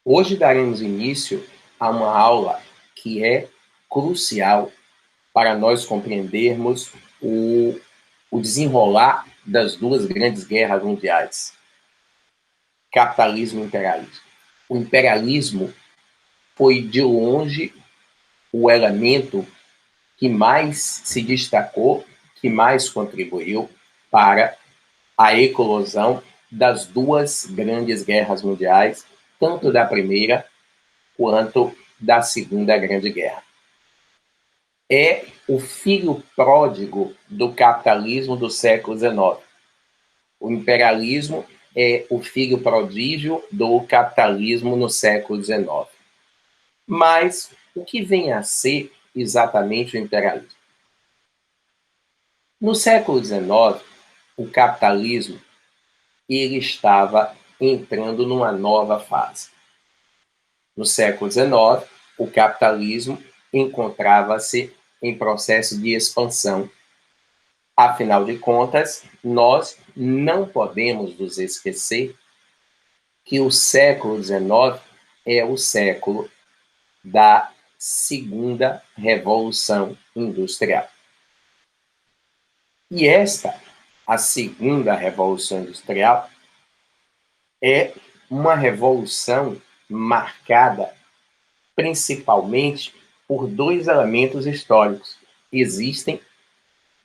Hoje daremos início a uma aula que é crucial para nós compreendermos o desenrolar das duas grandes guerras mundiais, capitalismo e imperialismo. O imperialismo foi, de longe, o elemento que mais se destacou, que mais contribuiu para a eclosão das duas grandes guerras mundiais, tanto da Primeira quanto da Segunda Grande Guerra. É o filho pródigo do capitalismo do século XIX. O imperialismo é o filho prodígio do capitalismo no século XIX. Mas o que vem a ser exatamente o imperialismo? No século XIX, o capitalismo ele estava entrando numa nova fase. No século XIX, o capitalismo encontrava-se em processo de expansão. Afinal de contas, nós não podemos nos esquecer que o século XIX é o século da segunda revolução industrial. E a segunda revolução industrial, é uma revolução marcada principalmente por dois elementos históricos. Existem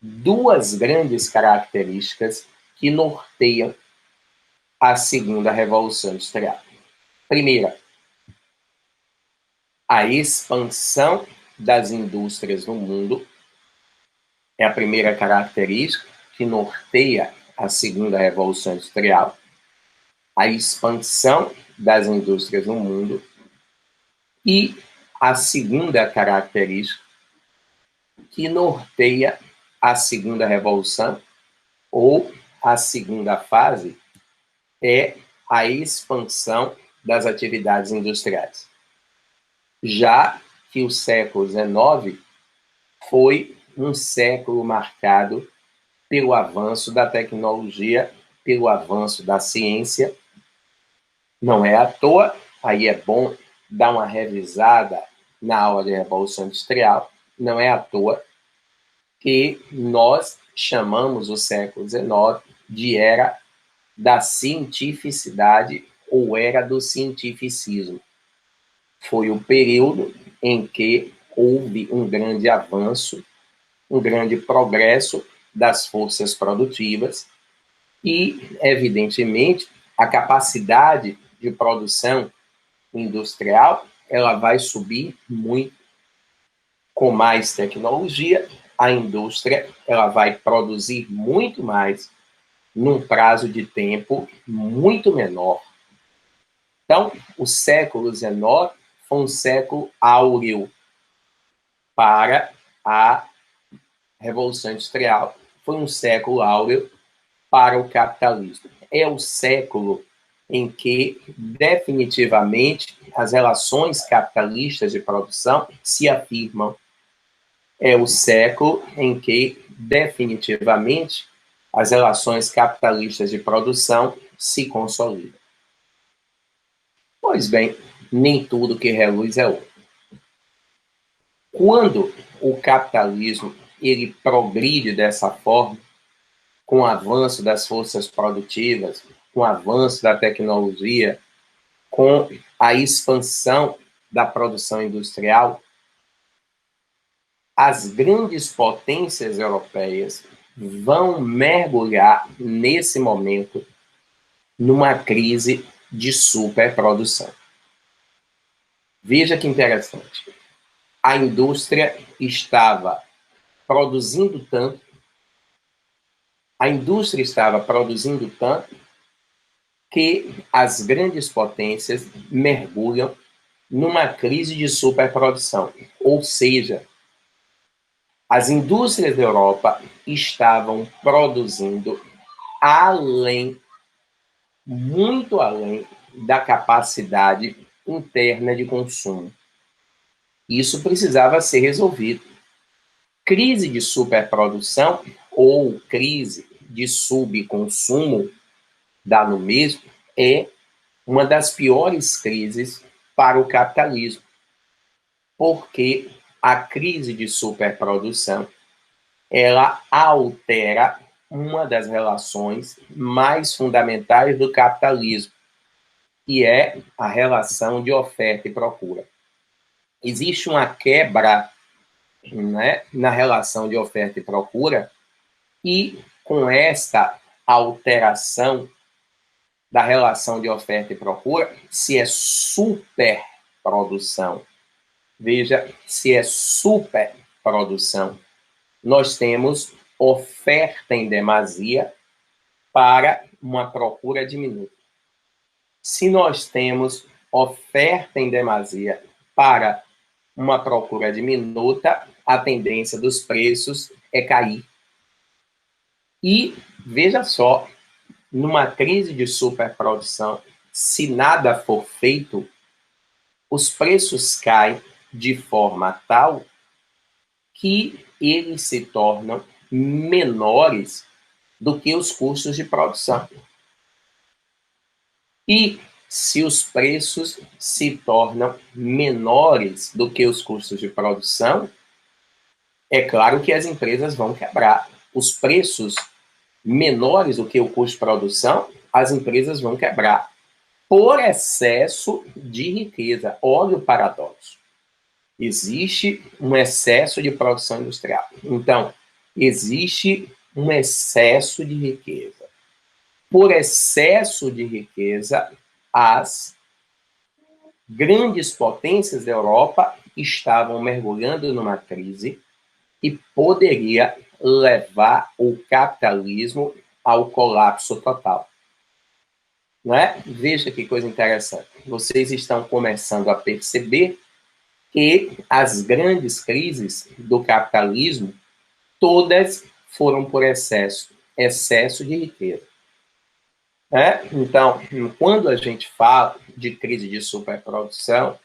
duas grandes características que norteiam a segunda revolução industrial. Primeira, a expansão das indústrias no mundo é a primeira característica que norteia a segunda revolução industrial. A expansão das indústrias no mundo. E a segunda característica que norteia a segunda revolução, ou a segunda fase, é a expansão das atividades industriais. Já que o século XIX foi um século marcado pelo avanço da tecnologia, pelo avanço da ciência. Não é à toa, aí é bom dar uma revisada na aula de Revolução Industrial, não é à toa que nós chamamos o século XIX de era da cientificidade ou era do cientificismo. Foi o período em que houve um grande avanço, um grande progresso das forças produtivas e, evidentemente, a capacidade de produção industrial ela vai subir muito. Com mais tecnologia, a indústria ela vai produzir muito mais num prazo de tempo muito menor. Então, o século XIX foi um século áureo para a Revolução Industrial. Foi um século áureo para o capitalismo. É o século em que, definitivamente, as relações capitalistas de produção se afirmam. É o século em que, definitivamente, as relações capitalistas de produção se consolidam. Pois bem, nem tudo que reluz é ouro. Quando o capitalismo ele progride dessa forma, com o avanço das forças produtivas, com o avanço da tecnologia, com a expansão da produção industrial, as grandes potências europeias vão mergulhar, nesse momento, numa crise de superprodução. Veja que interessante. A indústria estava produzindo tanto, que as grandes potências mergulham numa crise de superprodução. Ou seja, as indústrias da Europa estavam produzindo muito além da capacidade interna de consumo. Isso precisava ser resolvido. Crise de superprodução ou crise de subconsumo, dá no mesmo, é uma das piores crises para o capitalismo, porque a crise de superprodução ela altera uma das relações mais fundamentais do capitalismo, que é a relação de oferta e procura. Existe uma quebra, né, na relação de oferta e procura, e com esta alteração da relação de oferta e procura, se é superprodução, veja, se é superprodução, nós temos oferta em demasia para uma procura diminuta. Se nós temos oferta em demasia para uma procura diminuta, a tendência dos preços é cair. E veja só, numa crise de superprodução, se nada for feito, os preços caem de forma tal que eles se tornam menores do que os custos de produção. E se os preços se tornam menores do que os custos de produção, é claro que as empresas vão quebrar. Os preços menores do que o custo de produção, as empresas vão quebrar por excesso de riqueza. Olha o paradoxo. Existe um excesso de produção industrial. Então, existe um excesso de riqueza. Por excesso de riqueza, as grandes potências da Europa estavam mergulhando numa crise e poderia levar o capitalismo ao colapso total. Não é? Veja que coisa interessante. Vocês estão começando a perceber que as grandes crises do capitalismo, todas foram por excesso de riqueza. Então, quando a gente fala de crise de superprodução,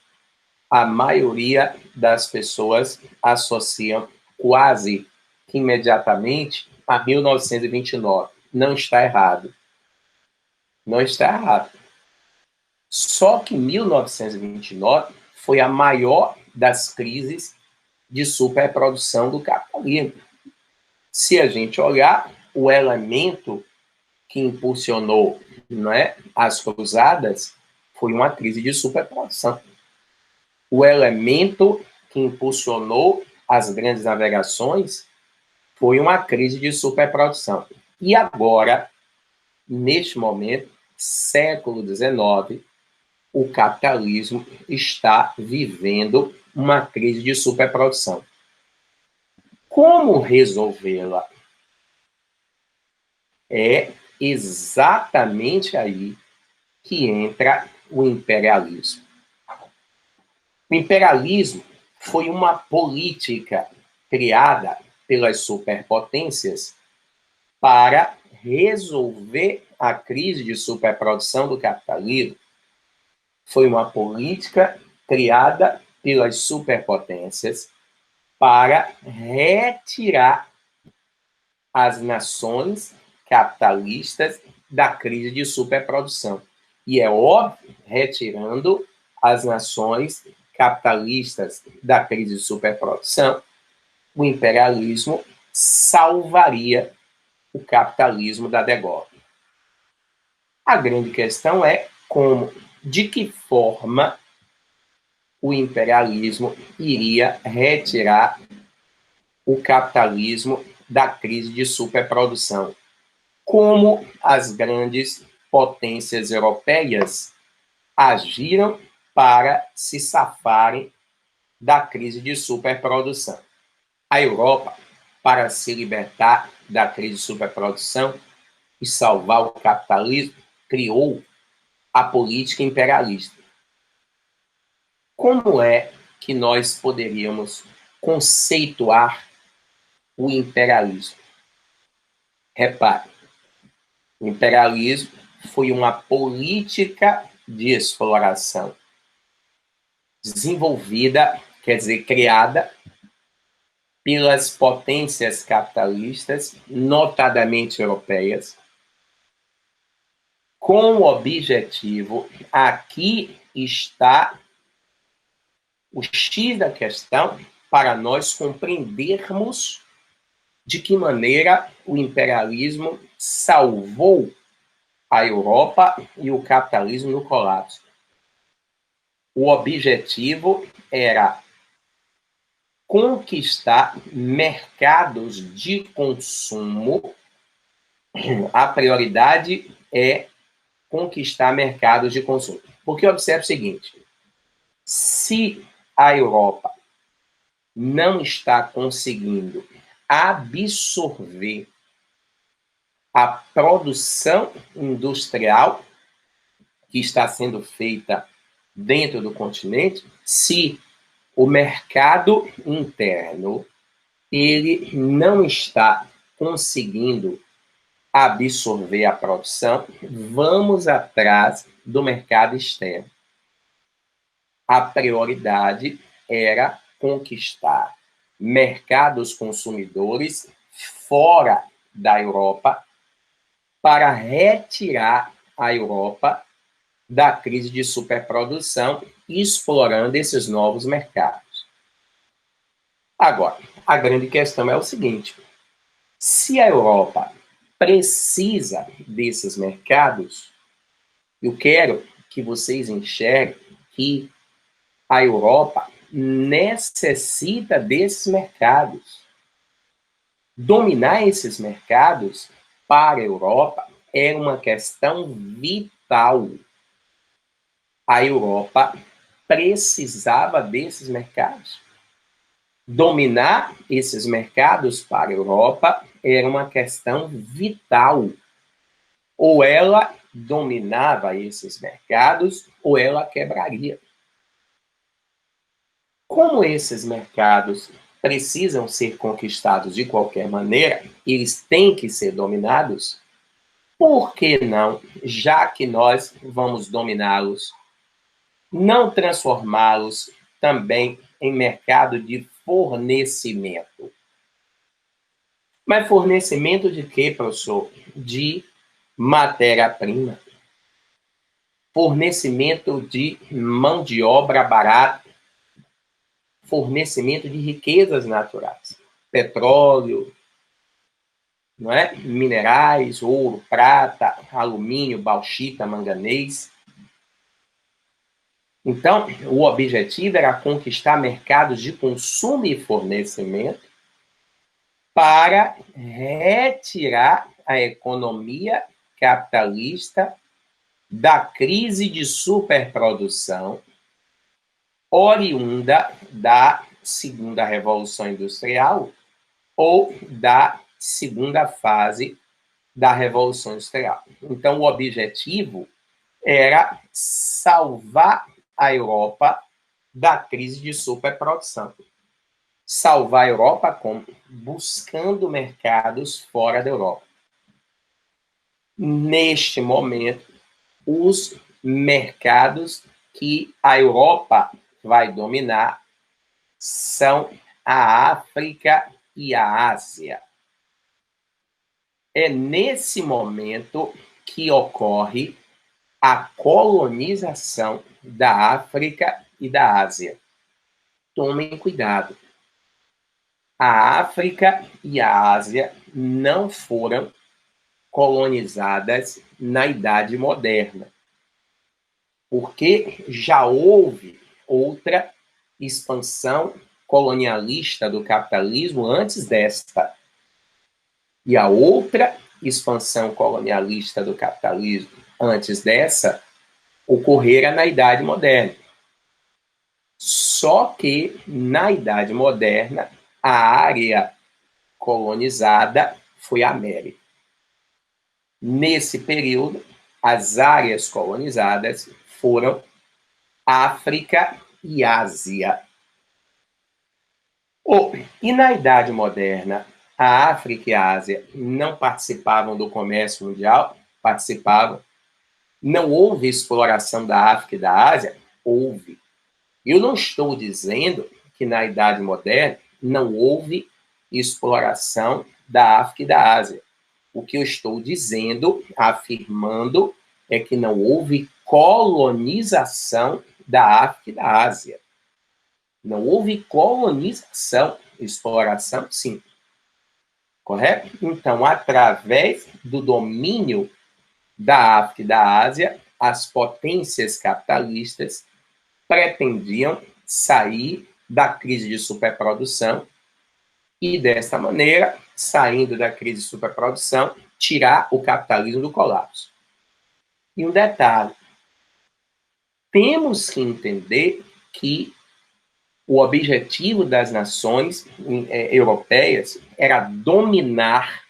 a maioria das pessoas associam quase que imediatamente a 1929. Não está errado. Não está errado. Só que 1929 foi a maior das crises de superprodução do capitalismo. Se a gente olhar, o elemento que impulsionou, não é, as cruzadas foi uma crise de superprodução. O elemento que impulsionou as grandes navegações foi uma crise de superprodução. E agora, neste momento, século XIX, o capitalismo está vivendo uma crise de superprodução. Como resolvê-la? É exatamente aí que entra o imperialismo. O imperialismo foi uma política criada pelas superpotências para resolver a crise de superprodução do capitalismo. Foi uma política criada pelas superpotências para retirar as nações capitalistas da crise de superprodução. E é óbvio, retirando as nações capitalistas da crise de superprodução, o imperialismo salvaria o capitalismo da degola. A grande questão é como, de que forma o imperialismo iria retirar o capitalismo da crise de superprodução. Como as grandes potências europeias agiram para se safarem da crise de superprodução. A Europa, para se libertar da crise de superprodução e salvar o capitalismo, criou a política imperialista. Como é que nós poderíamos conceituar o imperialismo? Repare, o imperialismo foi uma política de exploração desenvolvida, quer dizer, criada pelas potências capitalistas, notadamente europeias, com o objetivo, aqui está o X da questão para nós compreendermos de que maneira o imperialismo salvou a Europa e o capitalismo no colapso. O objetivo era conquistar mercados de consumo. A prioridade é conquistar mercados de consumo. Porque observe o seguinte, se a Europa não está conseguindo absorver a produção industrial que está sendo feita dentro do continente, se o mercado interno ele não está conseguindo absorver a produção, vamos atrás do mercado externo. A prioridade era conquistar mercados consumidores fora da Europa para retirar a Europa da crise de superprodução, explorando esses novos mercados. Agora, a grande questão é o seguinte, se a Europa precisa desses mercados, eu quero que vocês enxerguem que a Europa necessita desses mercados. Dominar esses mercados para a Europa é uma questão vital. A Europa precisava desses mercados. Dominar esses mercados para a Europa era uma questão vital. Ou ela dominava esses mercados, ou ela quebraria. Como esses mercados precisam ser conquistados de qualquer maneira, eles têm que ser dominados, por que não, já que nós vamos dominá-los, não transformá-los também em mercado de fornecimento? Mas fornecimento de quê, professor? De matéria-prima. Fornecimento de mão de obra barata. Fornecimento de riquezas naturais. Petróleo, não é? Minerais, ouro, prata, alumínio, bauxita, manganês. Então, o objetivo era conquistar mercados de consumo e fornecimento para retirar a economia capitalista da crise de superprodução oriunda da segunda Revolução Industrial ou da segunda fase da Revolução Industrial. Então, o objetivo era salvar a Europa da crise de superprodução. Salvar a Europa como? Buscando mercados fora da Europa. Neste momento, os mercados que a Europa vai dominar são a África e a Ásia. É nesse momento que ocorre a colonização da África e da Ásia. Tomem cuidado. A África e a Ásia não foram colonizadas na Idade Moderna, porque já houve outra expansão colonialista do capitalismo antes desta. E a outra expansão colonialista do capitalismo antes dessa ocorrera na Idade Moderna. Só que na Idade Moderna a área colonizada foi a América. Nesse período, as áreas colonizadas foram África e Ásia. E na Idade Moderna, a África e a Ásia não participavam do comércio mundial? Participavam. Não houve exploração da África e da Ásia? Houve. Eu não estou dizendo que na Idade Moderna não houve exploração da África e da Ásia. O que eu estou dizendo, afirmando, é que não houve colonização da África e da Ásia. Não houve colonização, exploração, sim. Correto? Então, através do domínio da África e da Ásia, as potências capitalistas pretendiam sair da crise de superprodução e, desta maneira, saindo da crise de superprodução, tirar o capitalismo do colapso. E um detalhe, temos que entender que o objetivo das nações europeias era dominar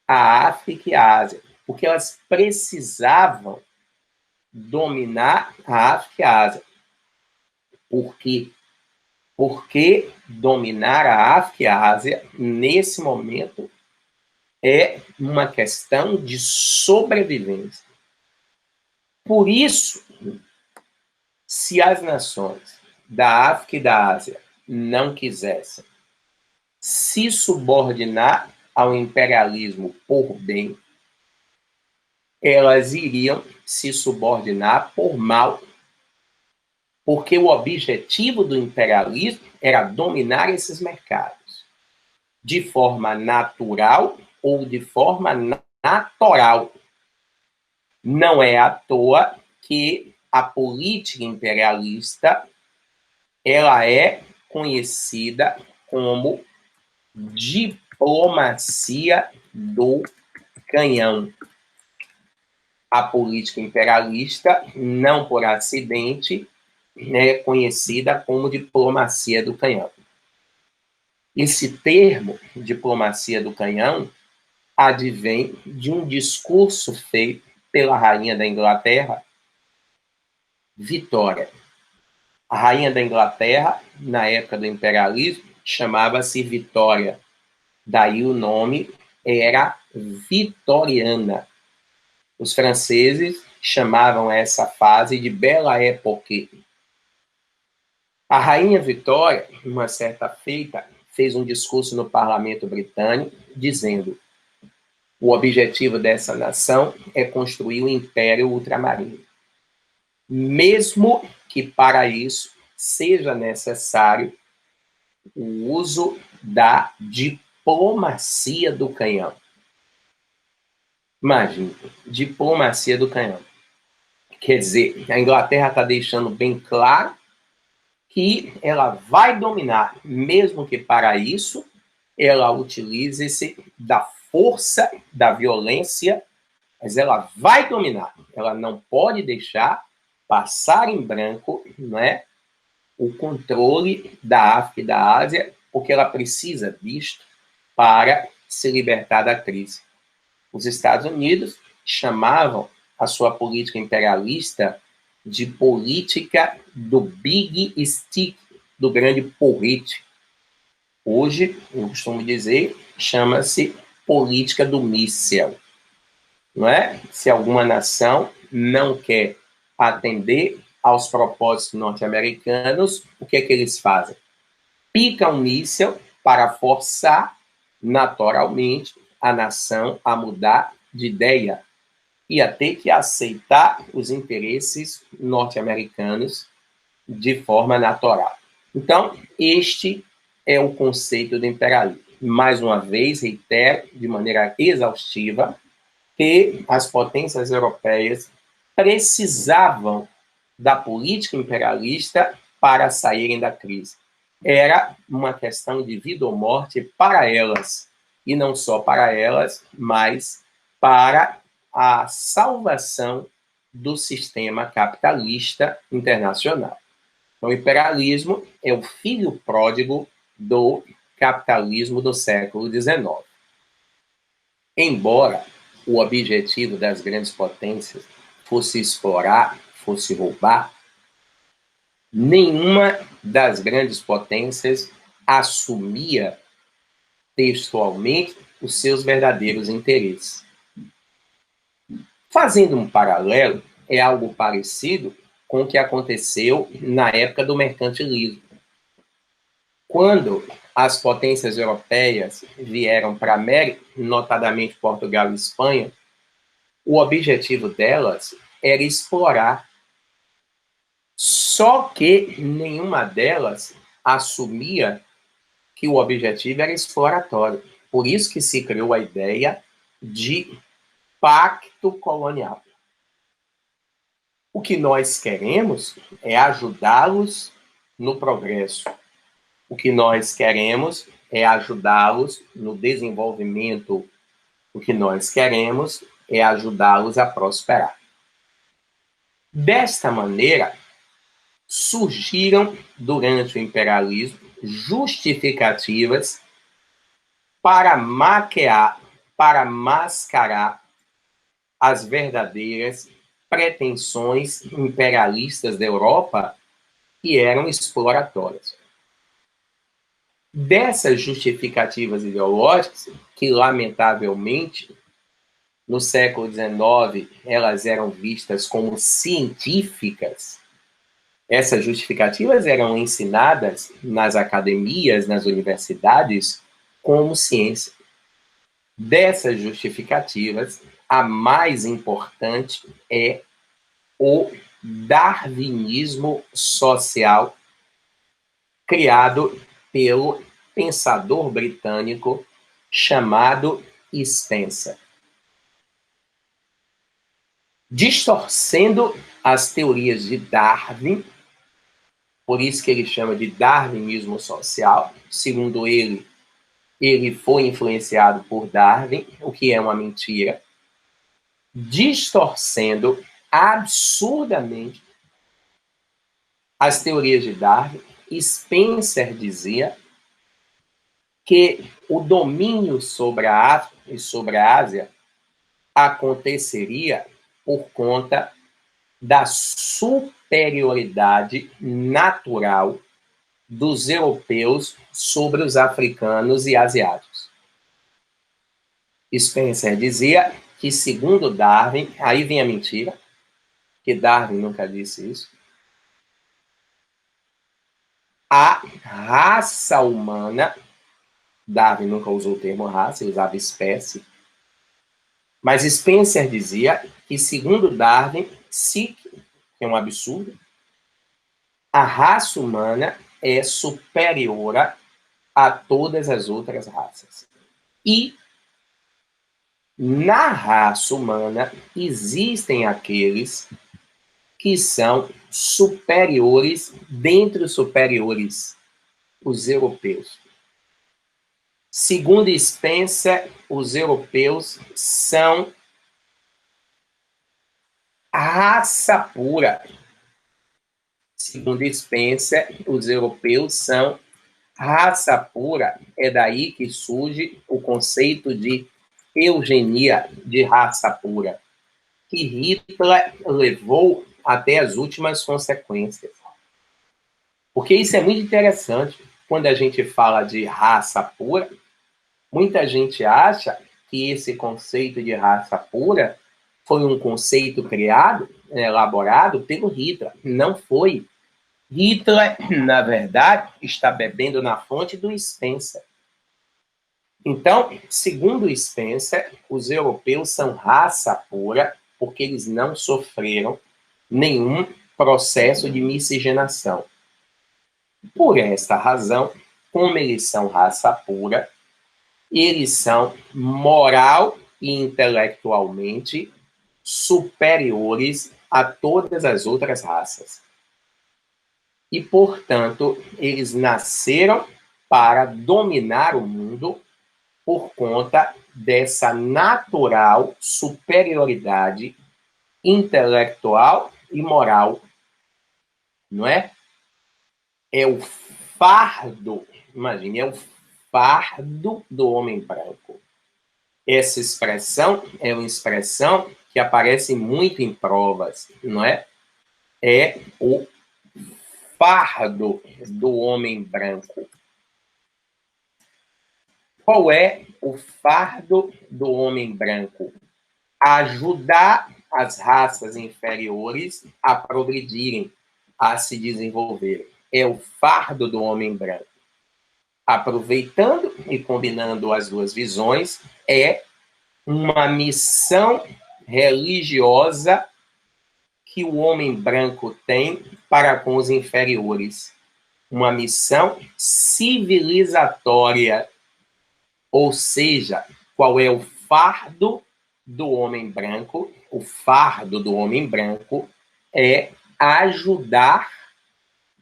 a África e a Ásia, porque elas precisavam dominar a África e a Ásia. Por quê? Porque dominar a África e a Ásia, nesse momento, é uma questão de sobrevivência. Por isso, se as nações da África e da Ásia não quisessem se subordinar ao imperialismo por bem, elas iriam se subordinar por mal. Porque o objetivo do imperialismo era dominar esses mercados de forma natural ou de forma natural. Não é à toa que a política imperialista ela é conhecida como diplomacia do canhão. A política imperialista, não por acidente, é conhecida como diplomacia do canhão. Esse termo, diplomacia do canhão, advém de um discurso feito pela rainha da Inglaterra, Vitória. A rainha da Inglaterra, na época do imperialismo, chamava-se Vitória. Daí o nome era Vitoriana. Os franceses chamavam essa fase de Belle Époque. A rainha Vitória, uma certa feita, fez um discurso no parlamento britânico dizendo: o objetivo dessa nação é construir um império ultramarino. Mesmo que para isso seja necessário o uso da diplomacia do canhão. Imagine, diplomacia do canhão. Quer dizer, a Inglaterra está deixando bem claro que ela vai dominar, mesmo que para isso ela utilize-se da força, da violência, mas ela vai dominar. Ela não pode deixar passar em branco, não é, o controle da África e da Ásia, porque ela precisa disto para se libertar da crise. Os Estados Unidos chamavam a sua política imperialista de política do Big Stick, do grande porrete. Hoje, eu costumo dizer, chama-se política do míssil. Não é? Se alguma nação não quer atender aos propósitos norte-americanos, o que é que eles fazem? Pica um míssil para forçar, naturalmente, a nação a mudar de ideia e a ter que aceitar os interesses norte-americanos de forma natural. Então, este é o conceito do imperialismo. Mais uma vez, reitero de maneira exaustiva que as potências europeias precisavam da política imperialista para saírem da crise. Era uma questão de vida ou morte para elas, e não só para elas, mas para a salvação do sistema capitalista internacional. O imperialismo é o filho pródigo do capitalismo do século XIX. Embora o objetivo das grandes potências fosse explorar, fosse roubar, nenhuma das grandes potências assumia textualmente os seus verdadeiros interesses. Fazendo um paralelo, é algo parecido com o que aconteceu na época do mercantilismo. Quando as potências europeias vieram para a América, notadamente Portugal e Espanha, o objetivo delas era explorar. Só que nenhuma delas assumia que o objetivo era exploratório. Por isso que se criou a ideia de pacto colonial. O que nós queremos é ajudá-los no progresso. O que nós queremos é ajudá-los no desenvolvimento. O que nós queremos é ajudá-los a prosperar. Desta maneira, surgiram, durante o imperialismo, justificativas para maquiar, para mascarar as verdadeiras pretensões imperialistas da Europa, que eram exploratórias. Dessas justificativas ideológicas, que lamentavelmente no século XIX elas eram vistas como científicas, essas justificativas eram ensinadas nas academias, nas universidades, como ciência. Dessas justificativas, a mais importante é o darwinismo social, criado pelo pensador britânico chamado Spencer. Distorcendo as teorias de Darwin, por isso que ele chama de darwinismo social. Segundo ele foi influenciado por Darwin, o que é uma mentira. Distorcendo absurdamente as teorias de Darwin, Spencer dizia que o domínio sobre a África e sobre a Ásia aconteceria por conta da superioridade natural dos europeus sobre os africanos e asiáticos. Spencer dizia que, segundo Darwin, aí vem a mentira, que Darwin nunca disse isso, a raça humana, Darwin nunca usou o termo raça, ele usava espécie, mas Spencer dizia que, segundo Darwin, que é um absurdo, a raça humana é superior a todas as outras raças. E na raça humana existem aqueles que são superiores, dentre os superiores, os europeus. Segundo Spencer, os europeus são raça pura. Segundo Spencer, os europeus são raça pura. É daí que surge o conceito de eugenia de raça pura, que Hitler levou até as últimas consequências. Porque isso é muito interessante. Quando a gente fala de raça pura, muita gente acha que esse conceito de raça pura foi um conceito criado, elaborado pelo Hitler. Não foi. Hitler, na verdade, está bebendo na fonte do Spencer. Então, segundo Spencer, os europeus são raça pura porque eles não sofreram nenhum processo de miscigenação. Por esta razão, como eles são raça pura, eles são moral e intelectualmente superiores a todas as outras raças. E, portanto, eles nasceram para dominar o mundo por conta dessa natural superioridade intelectual e moral, não é? É o fardo, imagine, é o fardo do homem branco. Essa expressão é uma expressão que aparece muito em provas, não é? É o fardo do homem branco. Qual é o fardo do homem branco? Ajudar as raças inferiores a progredirem, a se desenvolverem. É o fardo do homem branco. Aproveitando e combinando as duas visões, é uma missão religiosa que o homem branco tem para com os inferiores. uma missão civilizatória, ou seja, qual é o fardo do homem branco? O fardo do homem branco é ajudar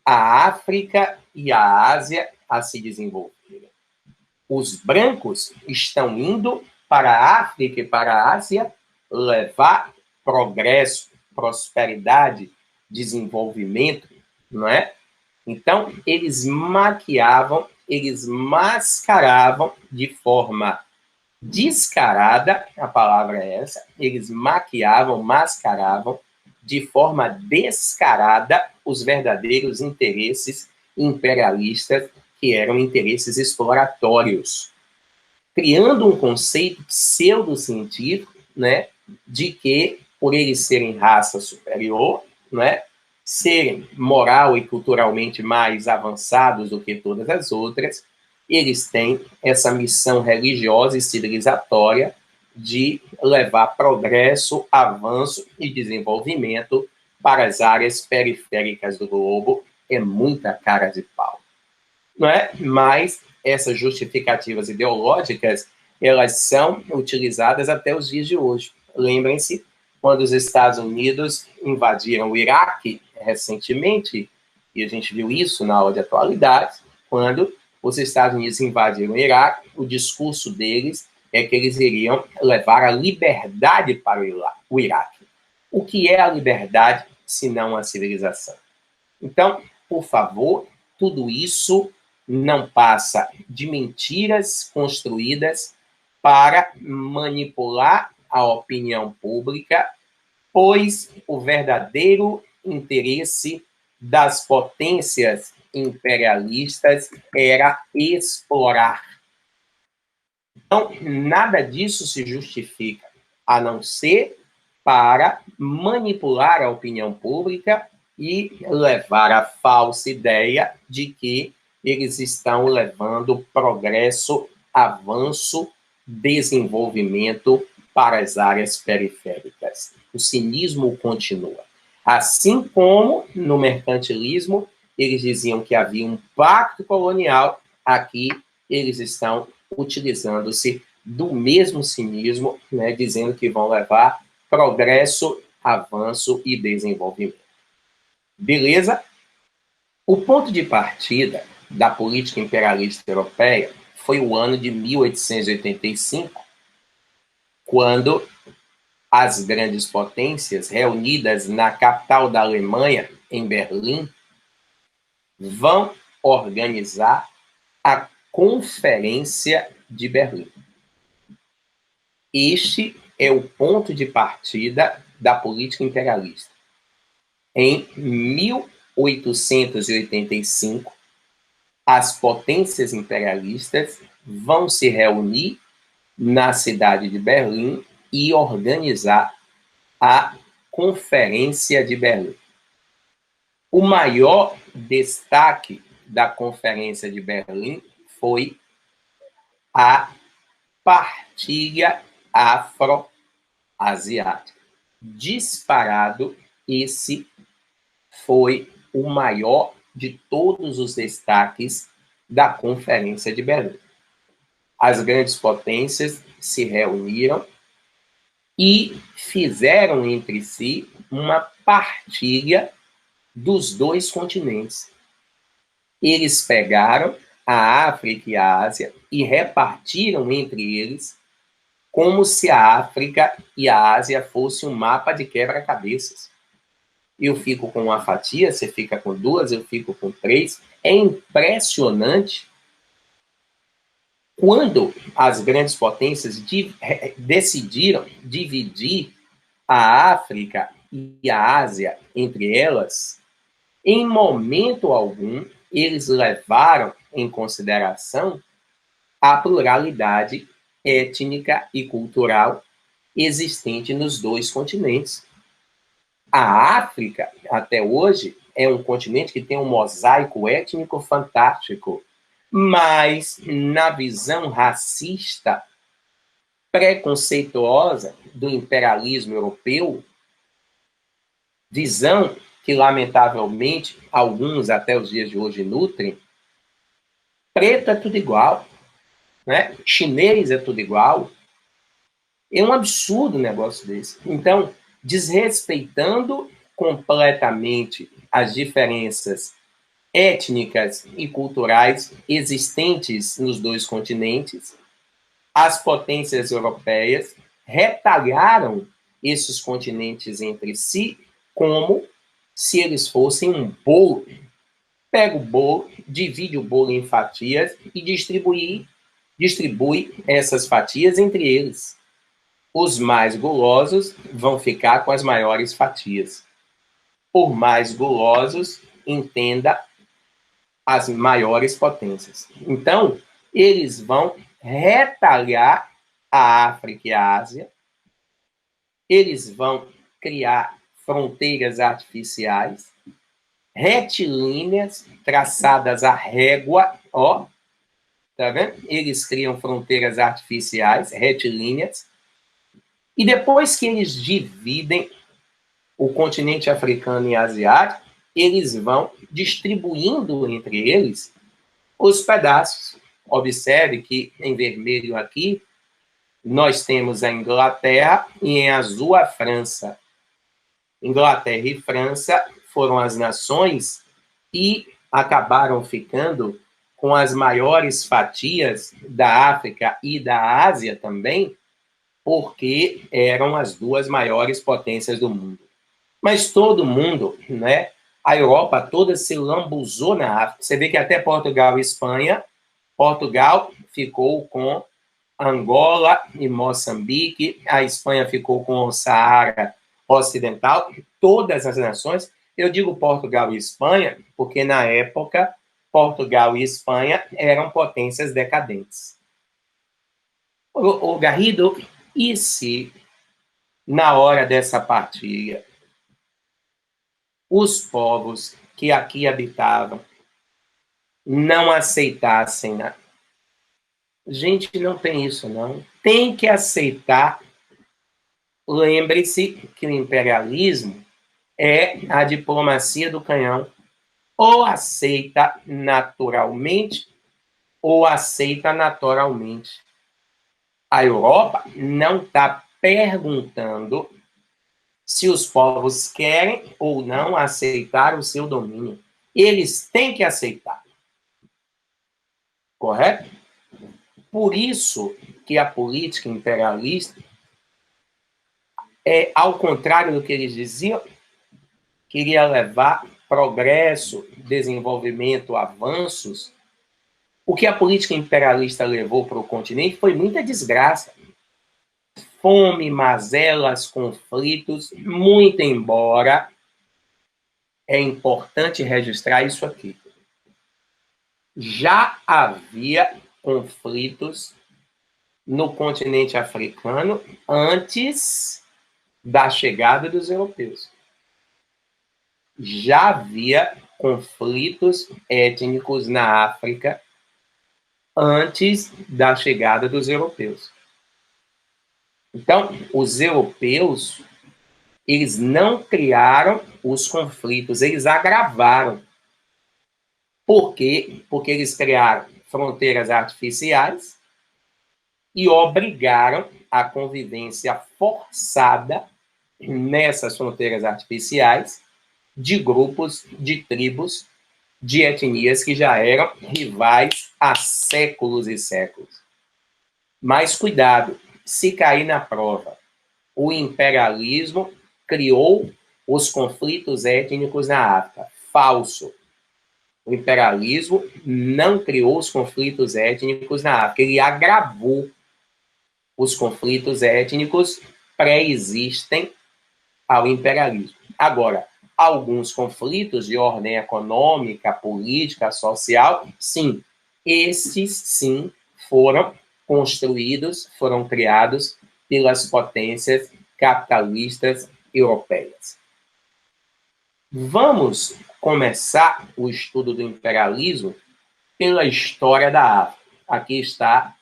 a África e a Ásia a se desenvolverem. Os brancos estão indo para a África e para a Ásia levar progresso, prosperidade, desenvolvimento, não é? Então, eles maquiavam, eles mascaravam de forma descarada, a palavra é essa, eles maquiavam, mascaravam de forma descarada os verdadeiros interesses imperialistas, que eram interesses exploratórios, criando um conceito pseudocientífico, né, de que, por eles serem raça superior, né, serem moral e culturalmente mais avançados do que todas as outras, eles têm essa missão religiosa e civilizatória de levar progresso, avanço e desenvolvimento para as áreas periféricas do globo. É muita cara de pau, não é? Mas essas justificativas ideológicas, elas são utilizadas até os dias de hoje. Lembrem-se, quando os Estados Unidos invadiram o Iraque recentemente, e a gente viu isso na aula de atualidade, quando os Estados Unidos invadiram o Iraque, o discurso deles é que eles iriam levar a liberdade para o Iraque. O que é a liberdade, se não a civilização? Então, por favor, tudo isso não passa de mentiras construídas para manipular a opinião pública, pois o verdadeiro interesse das potências imperialistas era explorar. Então, nada disso se justifica, a não ser para manipular a opinião pública e levar a falsa ideia de que eles estão levando progresso, avanço, desenvolvimento para as áreas periféricas. O cinismo continua. Assim como no mercantilismo, eles diziam que havia um pacto colonial, aqui eles estão utilizando-se do mesmo cinismo, né, dizendo que vão levar progresso, avanço e desenvolvimento. Beleza? O ponto de partida da política imperialista europeia foi o ano de 1885, quando as grandes potências reunidas na capital da Alemanha, em Berlim, vão organizar a Conferência de Berlim. Este é o ponto de partida da política imperialista. Em 1885, as potências imperialistas vão se reunir na cidade de Berlim e organizar a Conferência de Berlim. O maior destaque da Conferência de Berlim foi a partilha afro-asiática. Disparado, esse foi o maior de todos os destaques da Conferência de Berlim. As grandes potências se reuniram e fizeram entre si uma partilha dos dois continentes. Eles pegaram a África e a Ásia e repartiram entre eles como se a África e a Ásia fossem um mapa de quebra-cabeças. Eu fico com uma fatia, você fica com duas, eu fico com três. É impressionante quando as grandes potências decidiram dividir a África e a Ásia entre elas. Em momento algum, eles levaram em consideração a pluralidade étnica e cultural existente nos dois continentes. A África, até hoje, é um continente que tem um mosaico étnico fantástico, mas na visão racista, preconceituosa do imperialismo europeu, visão que lamentavelmente alguns até os dias de hoje nutrem, preto é tudo igual, né? Chinês é tudo igual. É um absurdo um negócio desse. Então, desrespeitando completamente as diferenças étnicas e culturais existentes nos dois continentes, as potências europeias retalharam esses continentes entre si como se eles fossem um bolo. Pega o bolo, divide o bolo em fatias e distribui essas fatias entre eles. Os mais gulosos vão ficar com as maiores fatias. Por mais gulosos, entenda as maiores potências. Então, eles vão retalhar a África e a Ásia, eles vão criar fronteiras artificiais, retilíneas, traçadas à régua, ó, tá vendo? Eles criam fronteiras artificiais, retilíneas, e depois que eles dividem o continente africano e asiático, eles vão distribuindo entre eles os pedaços. Observe que em vermelho aqui, nós temos a Inglaterra e em azul a França. Inglaterra e França foram as nações e acabaram ficando com as maiores fatias da África e da Ásia também, porque eram as duas maiores potências do mundo. Mas todo mundo, né? A Europa toda se lambuzou na África. Você vê que até Portugal e Espanha, Portugal ficou com Angola e Moçambique, a Espanha ficou com o Saara Ocidental, todas as nações. Eu digo Portugal e Espanha porque, na época, Portugal e Espanha eram potências decadentes. O Garrido, e se, na hora dessa partilha, os povos que aqui habitavam não aceitassem, né? Gente, não tem isso, não. Tem que aceitar. Lembre-se que o imperialismo é a diplomacia do canhão. Ou aceita naturalmente, ou aceita naturalmente. A Europa não está perguntando se os povos querem ou não aceitar o seu domínio. Eles têm que aceitar. Correto? Por isso que a política imperialista ao contrário do que eles diziam, queria levar progresso, desenvolvimento, avanços. O que a política imperialista levou para o continente foi muita desgraça. Fome, mazelas, conflitos, muito embora é importante registrar isso aqui. Já havia conflitos no continente africano antes da chegada dos europeus. Já havia conflitos étnicos na África antes da chegada dos europeus. Então, os europeus, eles não criaram os conflitos, eles agravaram. Por quê? Porque eles criaram fronteiras artificiais e obrigaram a convivência forçada nessas fronteiras artificiais de grupos, de tribos, de etnias que já eram rivais há séculos e séculos. Mas cuidado, se cair na prova, o imperialismo criou os conflitos étnicos na África. Falso. O imperialismo não criou os conflitos étnicos na África, ele agravou os conflitos étnicos pré-existem ao imperialismo. Agora, alguns conflitos de ordem econômica, política, social, sim, esses sim foram construídos, foram criados pelas potências capitalistas europeias. Vamos começar o estudo do imperialismo pela história da África. Aqui está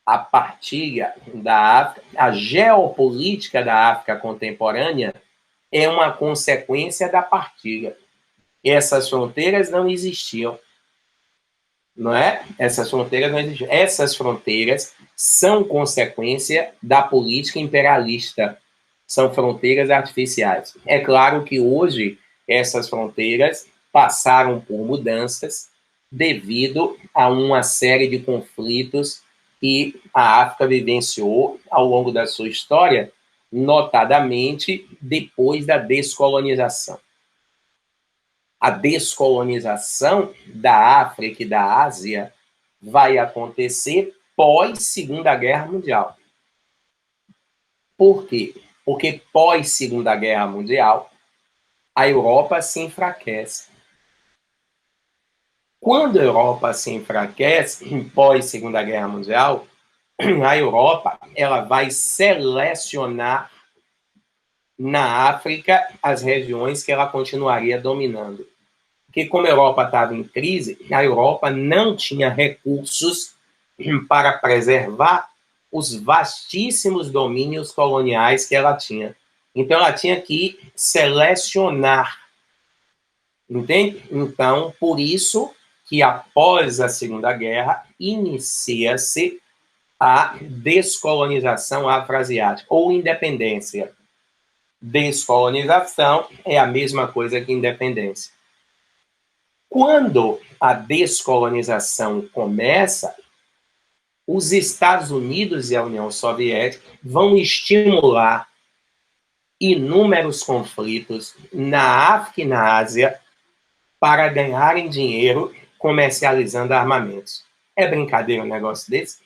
a partilha da África, a geopolítica da África contemporânea é uma consequência da partilha. Essas fronteiras não existiam, não é? Essas fronteiras não existiam. Essas fronteiras são consequência da política imperialista. São fronteiras artificiais. É claro que hoje essas fronteiras passaram por mudanças devido a uma série de conflitos que a África vivenciou ao longo da sua história, notadamente depois da descolonização. A descolonização da África e da Ásia vai acontecer pós Segunda Guerra Mundial. Por quê? Porque pós Segunda Guerra Mundial, a Europa se enfraquece. Quando a Europa se enfraquece, pós Segunda Guerra Mundial, a Europa ela vai selecionar na África as regiões que ela continuaria dominando. Porque como a Europa estava em crise, a Europa não tinha recursos para preservar os vastíssimos domínios coloniais que ela tinha. Então, ela tinha que selecionar, entende? Então, por isso que após a Segunda Guerra, inicia-se a descolonização afroasiática, ou independência. Descolonização é a mesma coisa que independência. Quando a descolonização começa, os Estados Unidos e a União Soviética vão estimular inúmeros conflitos na África e na Ásia para ganharem dinheiro comercializando armamentos. É brincadeira um negócio desse?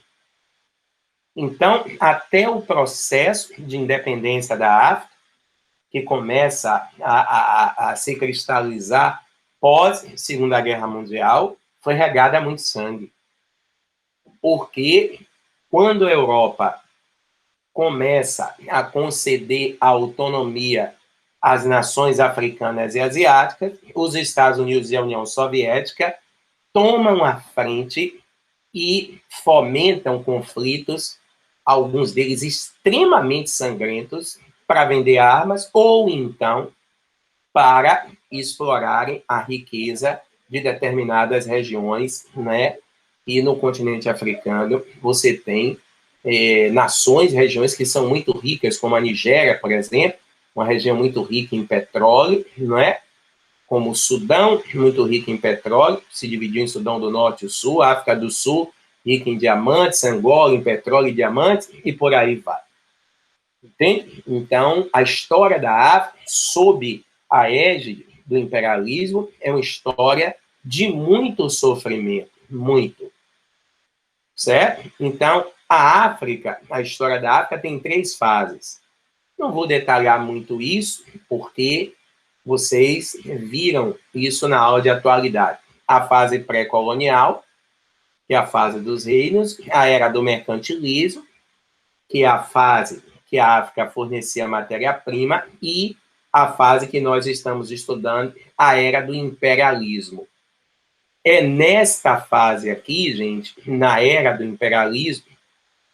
Então, até o processo de independência da África, que começa a se cristalizar pós Segunda Guerra Mundial, foi regada a muito sangue. Porque quando a Europa começa a conceder a autonomia às nações africanas e asiáticas, os Estados Unidos e a União Soviética tomam a frente e fomentam conflitos, alguns deles extremamente sangrentos, para vender armas ou então para explorarem a riqueza de determinadas regiões, né? E no continente africano você tem nações, regiões que são muito ricas, como a Nigéria, por exemplo, uma região muito rica em petróleo, não é? Como o Sudão, muito rico em petróleo, se dividiu em Sudão do Norte e Sul, a África do Sul, rica em diamantes, Angola em petróleo e diamantes, e por aí vai. Entende? Então, a história da África, sob a égide do imperialismo, é uma história de muito sofrimento, muito. Certo? Então, a África, a história da África tem 3 fases. Não vou detalhar muito isso, porque vocês viram isso na aula de atualidade. A fase pré-colonial, que é a fase dos reinos, a era do mercantilismo, que é a fase que a África fornecia matéria-prima, e a fase que nós estamos estudando, a era do imperialismo. É nesta fase aqui, gente, na era do imperialismo,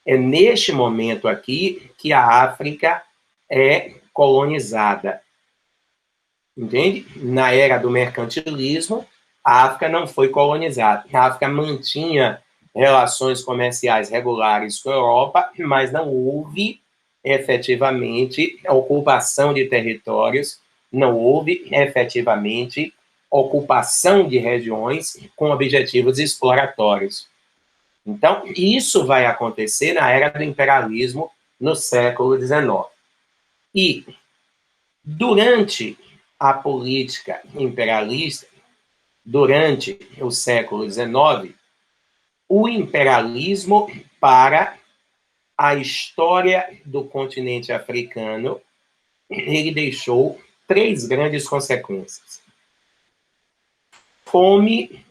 é neste momento aqui que a África é colonizada. Entende? Na era do mercantilismo, a África não foi colonizada. A África mantinha relações comerciais regulares com a Europa, mas não houve efetivamente ocupação de territórios, não houve efetivamente ocupação de regiões com objetivos exploratórios. Então, isso vai acontecer na era do imperialismo no século XIX. E, durante a política imperialista, durante o século XIX, o imperialismo para a história do continente africano, ele deixou 3 grandes consequências: fome,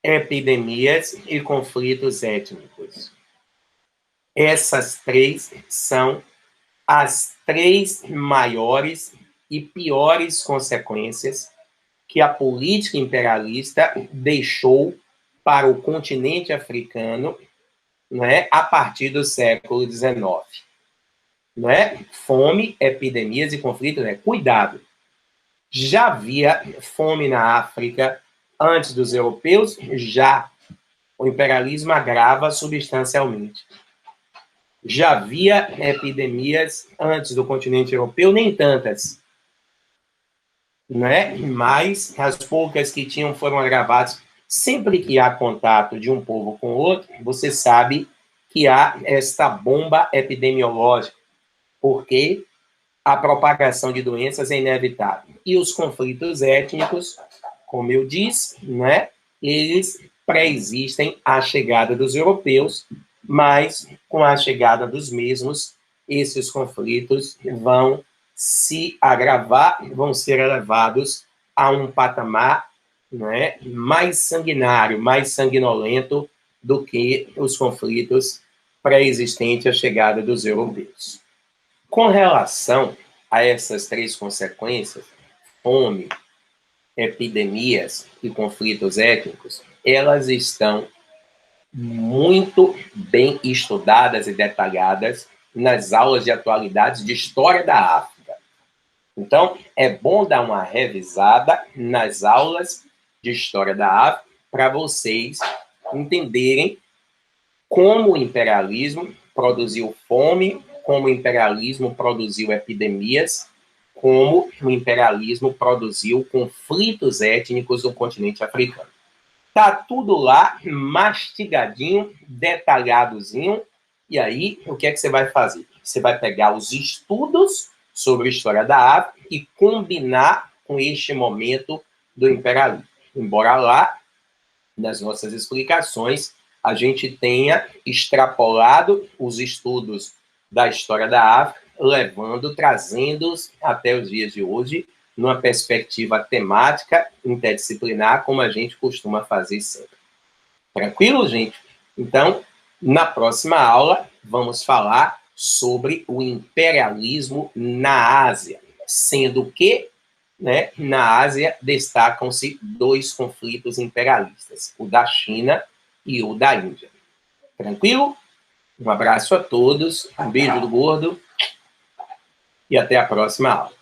epidemias e conflitos étnicos. Essas 3 são as 3 maiores e piores consequências que a política imperialista deixou para o continente africano, né, a partir do século XIX. não é? Fome, epidemias e conflitos, né? Cuidado. Já havia fome na África antes dos europeus? Já. O imperialismo agrava substancialmente. Já havia epidemias antes do continente europeu? Nem tantas, né? Mas as poucas que tinham foram agravadas. Sempre que há contato de um povo com outro, você sabe que há esta bomba epidemiológica, porque a propagação de doenças é inevitável. E os conflitos étnicos, como eu disse, né, eles pré-existem à chegada dos europeus, mas com a chegada dos mesmos, esses conflitos vão se agravar, vão ser elevados a um patamar, né, mais sanguinário, mais sanguinolento do que os conflitos pré-existentes à chegada dos europeus. Com relação a essas três consequências, fome, epidemias e conflitos étnicos, elas estão muito bem estudadas e detalhadas nas aulas de atualidades de História da África. Então, é bom dar uma revisada nas aulas de História da África para vocês entenderem como o imperialismo produziu fome, como o imperialismo produziu epidemias, como o imperialismo produziu conflitos étnicos no continente africano. Tá tudo lá, mastigadinho, detalhadozinho, e aí o que é que você vai fazer? Você vai pegar os estudos sobre a história da África e combinar com este momento do imperialismo. Embora lá, nas nossas explicações, a gente tenha extrapolado os estudos da história da África, trazendo-os até os dias de hoje, numa perspectiva temática, interdisciplinar, como a gente costuma fazer sempre. Tranquilo, gente? Então, na próxima aula, vamos falar sobre o imperialismo na Ásia, sendo que, né, na Ásia destacam-se dois conflitos imperialistas, o da China e o da Índia. Tranquilo? Um abraço a todos, um beijo do gordo e até a próxima aula.